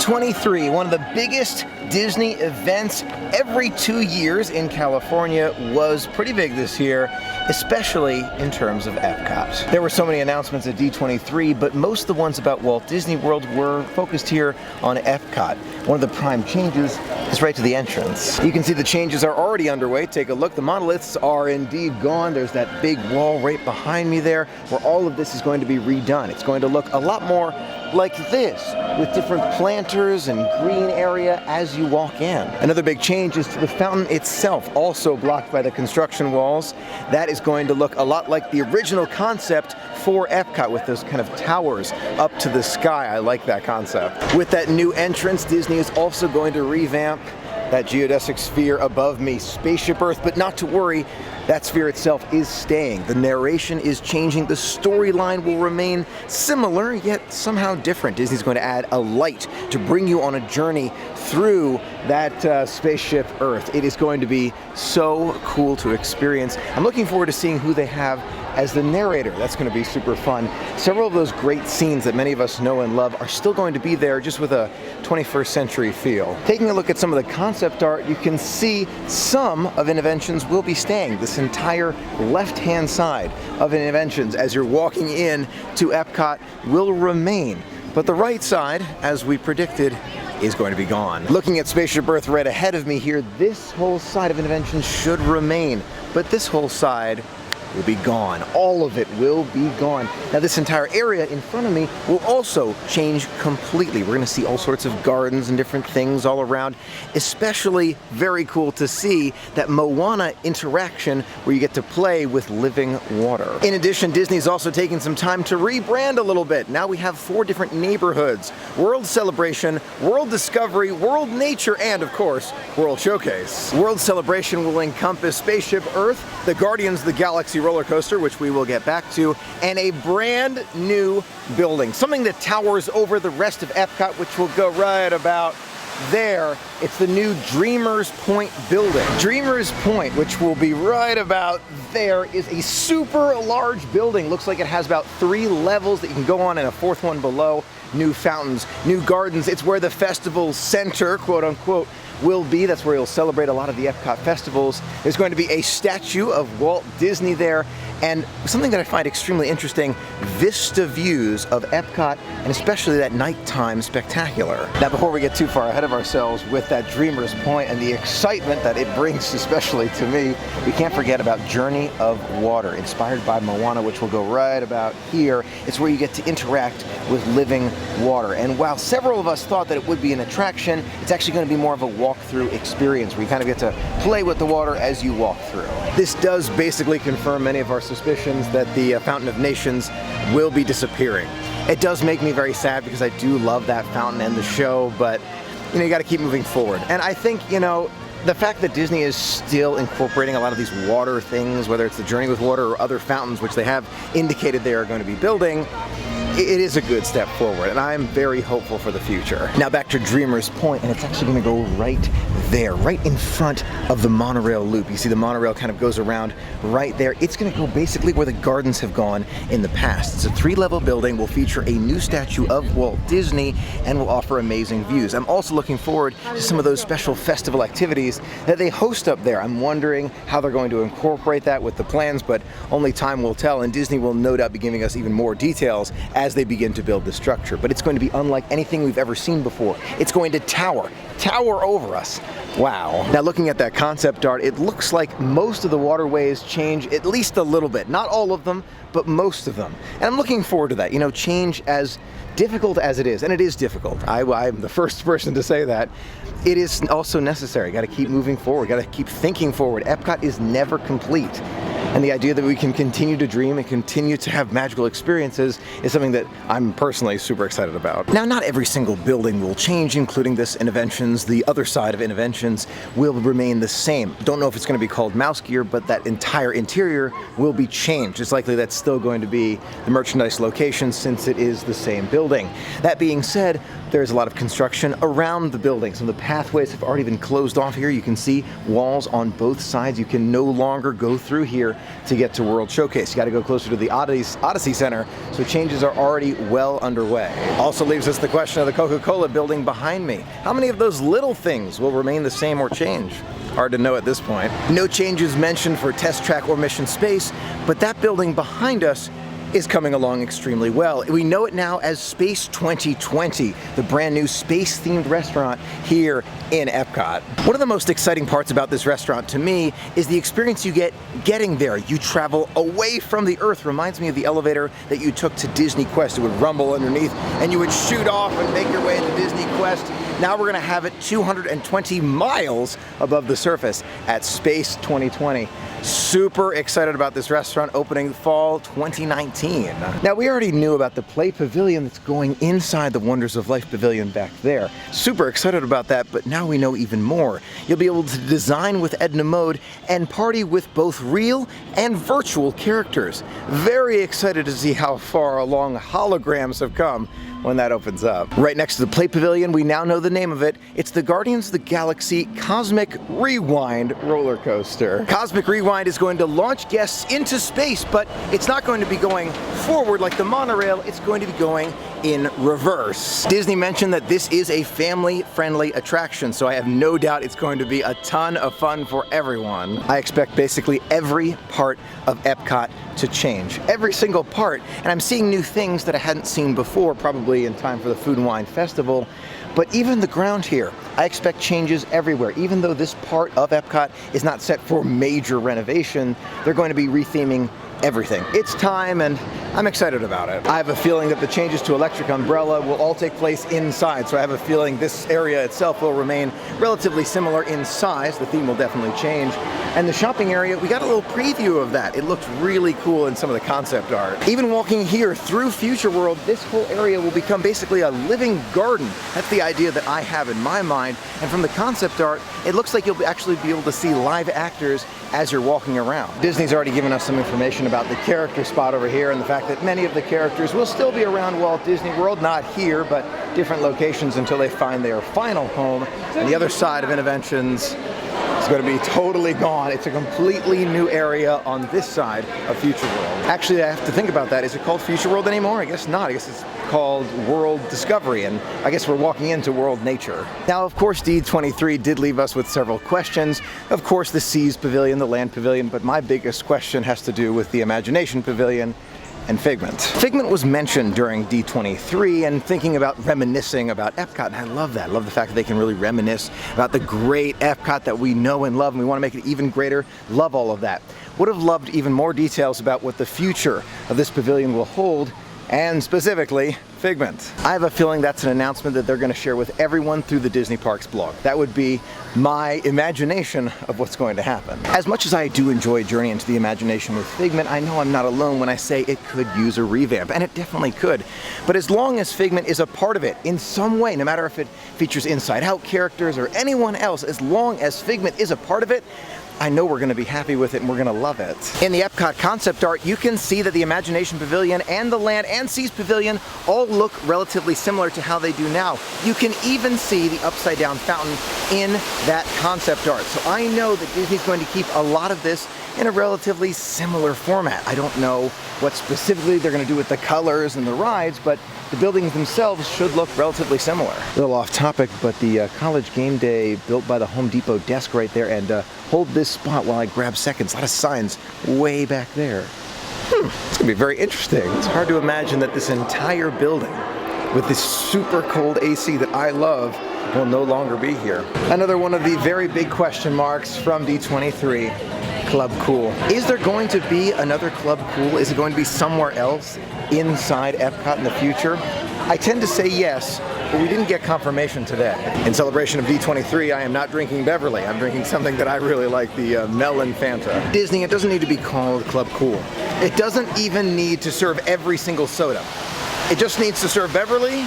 D23, one of the biggest Disney events every 2 years in California, was pretty big this year, especially in terms of Epcot. There were so many announcements at D23, but most of the ones about Walt Disney World were focused here on Epcot. One of the prime changes is right to the entrance. You can see the changes are already underway. Take a look. The monoliths are indeed gone. There's that big wall right behind me there where all of this is going to be redone. It's going to look a lot more like this, with different planters and green area as you walk in. Another big change is to the fountain itself, also blocked by the construction walls. That is going to look a lot like the original concept for Epcot, with those kind of towers up to the sky. I like that concept. With that new entrance, Disney is also going to revamp that geodesic sphere above me, Spaceship Earth, but not to worry, that sphere itself is staying. The narration is changing. The storyline will remain similar, yet somehow different. Disney's going to add a light to bring you on a journey through that Spaceship Earth. It is going to be so cool to experience. I'm looking forward to seeing who they have as the narrator. That's going to be super fun. Several of those great scenes that many of us know and love are still going to be there, just with a 21st century feel. Taking a look at some of the concept art, you can see some of Innoventions will be staying. This entire left-hand side of Innoventions, as you're walking in to Epcot, will remain. But the right side, as we predicted, is going to be gone. Looking at Spaceship Earth right ahead of me here, this whole side of Innoventions should remain, but this whole side will be gone. All of it will be gone. Now this entire area in front of me will also change completely. We're going to see all sorts of gardens and different things all around. Especially very cool to see that Moana interaction where you get to play with living water. In addition, Disney's also taking some time to rebrand a little bit. Now we have 4 different neighborhoods: World Celebration, World Discovery, World Nature, and of course, World Showcase. World Celebration will encompass Spaceship Earth, the Guardians of the Galaxy roller coaster, which we will get back to, and a brand new building, something that towers over the rest of Epcot, which will go right about there. It's the new Dreamers Point building. Dreamers Point, which will be right about there, is a super large building. Looks like it has about 3 levels that you can go on and a 4th one below. New fountains, new gardens. It's where the festival center, quote unquote, will be. That's where you'll celebrate a lot of the Epcot festivals. There's going to be a statue of Walt Disney there, and something that I find extremely interesting, vista views of Epcot, and especially that nighttime spectacular. Now before we get too far ahead of ourselves with that Dreamers Point and the excitement that it brings, especially to me, we can't forget about Journey of Water, inspired by Moana, which will go right about here. It's where you get to interact with living water. And while several of us thought that it would be an attraction, it's actually going to be more of a walk-through experience where you kind of get to play with the water as you walk through. This does basically confirm many of our suspicions that the Fountain of Nations will be disappearing. It does make me very sad because I do love that fountain and the show, but you got to keep moving forward. And I think, the fact that Disney is still incorporating a lot of these water things, whether it's the Journey with Water or other fountains, which they have indicated they are going to be building, it is a good step forward, and I'm very hopeful for the future. Now back to Dreamers Point, and it's actually going to go right there, right in front of the monorail loop. You see the monorail kind of goes around right there. It's going to go basically where the gardens have gone in the past. It's a 3-level building, will feature a new statue of Walt Disney, and will offer amazing views. I'm also looking forward to some of those special festival activities that they host up there. I'm wondering how they're going to incorporate that with the plans, but only time will tell, and Disney will no doubt be giving us even more details as they begin to build the structure. But it's going to be unlike anything we've ever seen before. It's going to tower over us. Wow. Now looking at that concept art, it looks like most of the waterways change at least a little bit. Not all of them, but most of them. And I'm looking forward to that. Change, as difficult as it is, and it is difficult. I'm the first person to say that. It is also necessary. Got to keep moving forward. Got to keep thinking forward. Epcot is never complete. And the idea that we can continue to dream and continue to have magical experiences is something that I'm personally super excited about. Now, not every single building will change, including this Innoventions. The other side of Innoventions will remain the same. Don't know if it's going to be called Mouse Gear, but that entire interior will be changed. It's likely that's still going to be the merchandise location since it is the same building. That being said, There's a lot of construction around the building. Some of the pathways have already been closed off here. You can see walls on both sides. You can no longer go through here to get to World Showcase. You got to go closer to the Odyssey Center, so changes are already well underway. Also leaves us the question of the Coca-Cola building behind me. How many of those little things will remain the same or change? Hard to know at this point. No changes mentioned for Test Track or Mission Space, but that building behind us is coming along extremely well. We know it now as Space 2020, the brand new space-themed restaurant here in Epcot. One of the most exciting parts about this restaurant to me is the experience you get getting there. You travel away from the Earth. Reminds me of the elevator that you took to Disney Quest. It would rumble underneath and you would shoot off and make your way to Disney Quest. Now we're gonna have it 220 miles above the surface at Space 2020. Super excited about this restaurant opening fall 2019. Now we already knew about the Play Pavilion that's going inside the Wonders of Life Pavilion back there. Super excited about that, but now we know even more. You'll be able to design with Edna Mode and party with both real and virtual characters. Very excited to see how far along holograms have come when that opens up. Right next to the Play Pavilion, we now know the name of it. It's the Guardians of the Galaxy Cosmic Rewind roller coaster. Cosmic Rewind is going to launch guests into space, but it's not going to be going forward like the monorail, it's going to be going in reverse. Disney mentioned that this is a family-friendly attraction, so I have no doubt it's going to be a ton of fun for everyone. I expect basically every part of Epcot to change. Every single part, and I'm seeing new things that I hadn't seen before, probably in time for the Food and Wine Festival. But even the ground here, I expect changes everywhere. Even though this part of Epcot is not set for major renovation, they're going to be retheming everything. It's time and I'm excited about it. I have a feeling that the changes to Electric Umbrella will all take place inside, so I have a feeling this area itself will remain relatively similar in size. The theme will definitely change. And the shopping area, we got a little preview of that. It looked really cool in some of the concept art. Even walking here through Future World, this whole area will become basically a living garden. That's the idea that I have in my mind. And from the concept art, it looks like you'll actually be able to see live actors as you're walking around. Disney's already given us some information about the character spot over here and the fact that many of the characters will still be around Walt Disney World, not here, but different locations until they find their final home. And the other side of Innoventions is going to be totally gone. It's a completely new area on this side of Future World. Actually, I have to think about that. Is it called Future World anymore? I guess not. I guess it's called World Discovery, and I guess we're walking into World Nature. Now, of course, D23 did leave us with several questions. Of course, the Seas Pavilion, the Land Pavilion, but my biggest question has to do with the Imagination Pavilion and Figment. Figment was mentioned during D23 and thinking about reminiscing about Epcot, and I love that. I love the fact that they can really reminisce about the great Epcot that we know and love, and we want to make it even greater. Love all of that. Would have loved even more details about what the future of this pavilion will hold, and specifically, Figment. I have a feeling that's an announcement that they're going to share with everyone through the Disney Parks blog. That would be my imagination of what's going to happen. As much as I do enjoy Journey into the Imagination with Figment, I know I'm not alone when I say it could use a revamp, and it definitely could. But as long as Figment is a part of it in some way, no matter if it features Inside Out characters or anyone else, as long as Figment is a part of it, I know we're going to be happy with it and we're going to love it. In the Epcot concept art, you can see that the Imagination Pavilion and the Land and Seas Pavilion all look relatively similar to how they do now. You can even see the upside down fountain in that concept art. So I know that Disney's going to keep a lot of this in a relatively similar format. I don't know what specifically they're going to do with the colors and the rides, but the buildings themselves should look relatively similar. A little off topic, but the College Game Day built by the Home Depot desk right there, and hold this spot while I grab seconds. A lot of signs way back there. It's gonna be very interesting. It's hard to imagine that this entire building with this super cold AC that I love will no longer be here. Another one of the very big question marks from D23. Club Cool. Is there going to be another Club Cool? Is it going to be somewhere else inside Epcot in the future? I tend to say yes, but we didn't get confirmation today. In celebration of D23, I am not drinking Beverly. I'm drinking something that I really like, the Melon Fanta. Disney, it doesn't need to be called Club Cool. It doesn't even need to serve every single soda. It just needs to serve Beverly,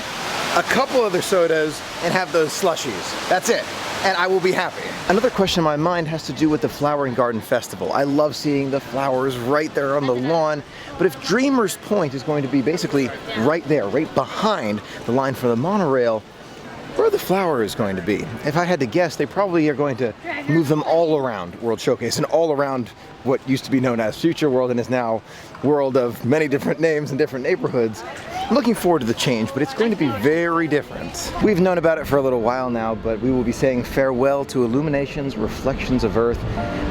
a couple other sodas, and have those slushies. That's it. and I will be happy. Another question in my mind has to do with the Flower and Garden Festival. I love seeing the flowers right there on the lawn, but if Dreamer's Point is going to be basically right there, right behind the line for the monorail, where are the flowers going to be? If I had to guess, they probably are going to move them all around World Showcase and all around what used to be known as Future World and is now World of many different names and different neighborhoods. I'm looking forward to the change, but it's going to be very different. We've known about it for a little while now, but we will be saying farewell to Illuminations, Reflections of Earth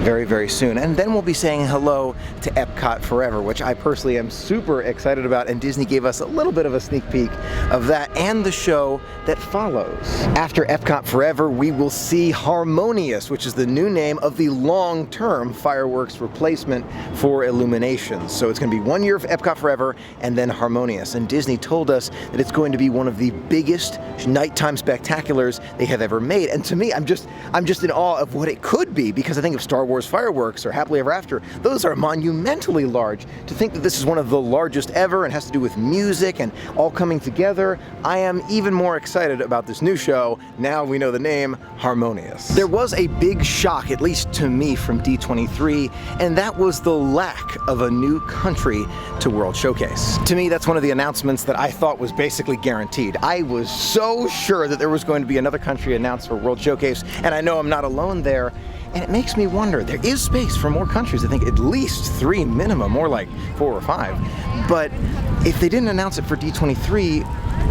very, very soon. And then we'll be saying hello to Epcot Forever, which I personally am super excited about, and Disney gave us a little bit of a sneak peek of that and the show that follows. After Epcot Forever, we will see Harmonious, which is the new name of the long-term fireworks replacement for Illuminations. So it's going to be 1 year of Epcot Forever and then Harmonious. And Disney told us that it's going to be one of the biggest nighttime spectaculars they have ever made. And to me, I'm just in awe of what it could be, because I think of Star Wars fireworks or Happily Ever After. Those are monumentally large. To think that this is one of the largest ever and has to do with music and all coming together, I am even more excited about this new show. Now we know the name, Harmonious. There was a big shock, at least to me, from D23, and that was the lack of a new country to World Showcase. To me, that's one of the announcements that I thought was basically guaranteed. I was so sure that there was going to be another country announced for World Showcase, and I know I'm not alone there. And it makes me wonder, there is space for more countries, I think at least 3 minimum, more like 4 or 5. But if they didn't announce it for D23,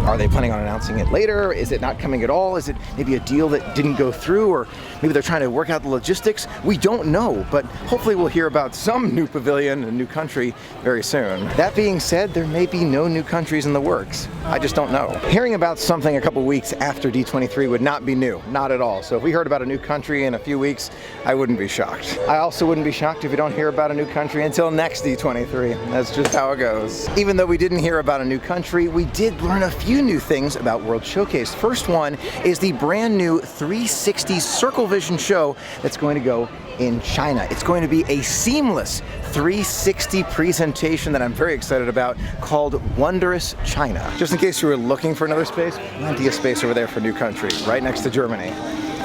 are they planning on announcing it later? Is it not coming at all? Is it maybe a deal that didn't go through, or maybe they're trying to work out the logistics? We don't know, but hopefully we'll hear about some new pavilion, a new country very soon. That being said, there may be no new countries in the works. I just don't know. Hearing about something a couple weeks after D23 would not be new, not at all. So if we heard about a new country in a few weeks, I wouldn't be shocked. I also wouldn't be shocked if we don't hear about a new country until next D23. That's just how it goes. Even though we didn't hear about a new country, we did learn a few new things about World Showcase. First one is the brand new 360 Circle Vision show that's going to go in China. It's going to be a seamless 360 presentation that I'm very excited about, called Wondrous China. Just in case you were looking for another space, plenty of space over there for new country, right next to Germany.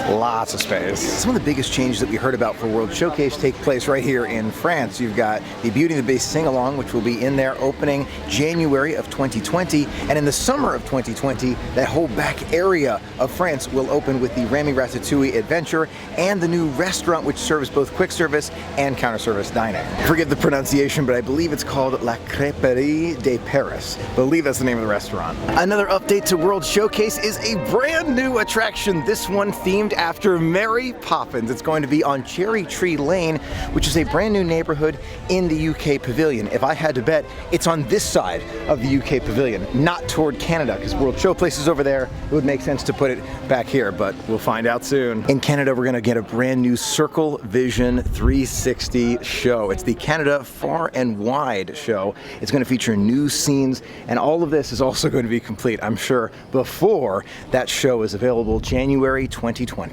Lots of space. Some of the biggest changes that we heard about for World Showcase take place right here in France. You've got the Beauty and the Beast sing-along, which will be in there opening January of 2020. And in the summer of 2020, that whole back area of France will open with the Rami Ratatouille Adventure and the new restaurant, which serves both quick service and counter service dining. Forgive the pronunciation, but I believe it's called La Crêperie de Paris. I believe that's the name of the restaurant. Another update to World Showcase is a brand new attraction, this one themed after Mary Poppins. It's going to be on Cherry Tree Lane, which is a brand new neighborhood in the UK Pavilion. If I had to bet, it's on this side of the UK Pavilion, not toward Canada, because World Showplace is over there. It would make sense to put it back here, but we'll find out soon. In Canada, we're going to get a brand new Circle Vision 360 show. It's the Canada Far and Wide show. It's going to feature new scenes, and all of this is also going to be complete, I'm sure, before that show is available January 2020.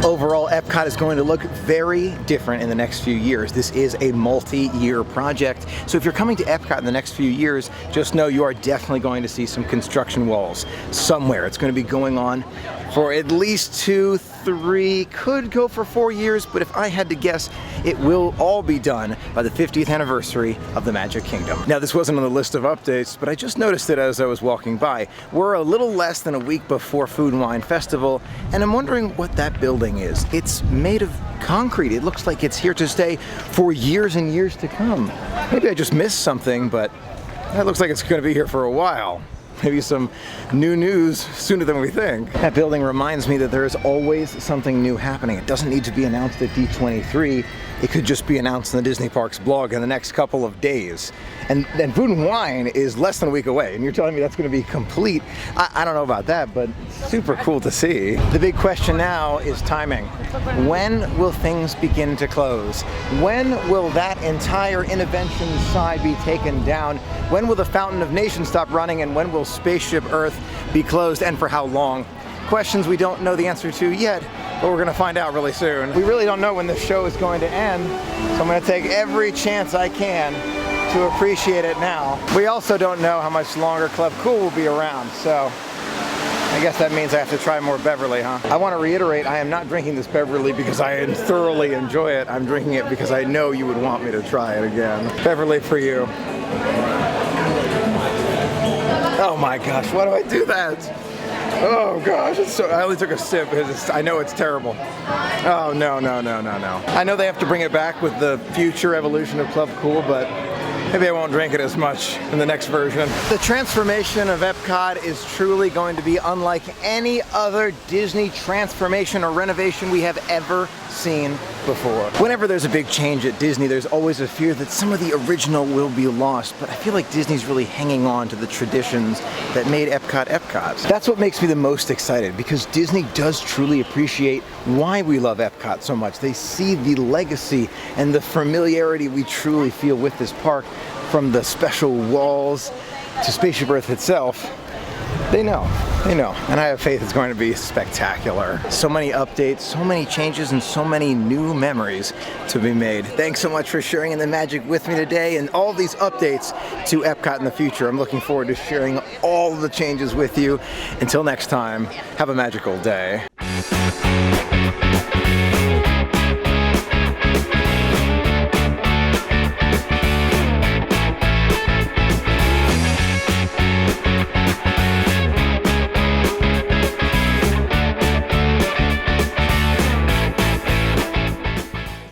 Overall, Epcot is going to look very different in the next few years. This is a multi-year project, so if you're coming to Epcot in the next few years, just know you are definitely going to see some construction walls somewhere. It's going to be going on for at least 2, 3, could go for 4 years, but if I had to guess, it will all be done by the 50th anniversary of the Magic Kingdom. Now, this wasn't on the list of updates, but I just noticed it as I was walking by. We're a little less than a week before Food and Wine Festival, and I'm wondering what that building is. It's made of concrete. It looks like it's here to stay for years and years to come. Maybe I just missed something, but that looks like it's going to be here for a while. Maybe some new news sooner than we think. That building reminds me that there is always something new happening. It doesn't need to be announced at D23. It could just be announced in the Disney Parks blog in the next couple of days. And then Food and Wine is less than a week away, and you're telling me that's going to be complete. I don't know about that, but super cool to see. The big question now is timing. When will things begin to close? When will that entire Innovention side be taken down? When will the Fountain of Nations stop running, and when will Spaceship Earth be closed, and for how long? Questions we don't know the answer to yet, but we're going to find out really soon. We really don't know when this show is going to end, so I'm going to take every chance I can to appreciate it now. We also don't know how much longer Club Cool will be around, so I I guess that means I have to try more Beverly, huh? I want to reiterate, I am not drinking this Beverly because I thoroughly enjoy it. I'm drinking it because I know you would want me to try it again. Beverly for you. Oh my gosh, why do I do that? Oh gosh, I only took a sip because I know it's terrible. Oh no. I know they have to bring it back with the future evolution of Club Cool, but maybe I won't drink it as much in the next version. The transformation of Epcot is truly going to be unlike any other Disney transformation or renovation we have ever seen before. Whenever there's a big change at Disney, there's always a fear that some of the original will be lost, but I feel like Disney's really hanging on to the traditions that made Epcot Epcot. That's what makes me the most excited, because Disney does truly appreciate why we love Epcot so much. They see the legacy and the familiarity we truly feel with this park, from the special walls to Spaceship Earth itself. They know, and I have faith it's going to be spectacular. So many updates, so many changes, and so many new memories to be made. Thanks so much for sharing in the magic with me today, and all these updates to Epcot in the future. I'm looking forward to sharing all the changes with you. Until next time, have a magical day.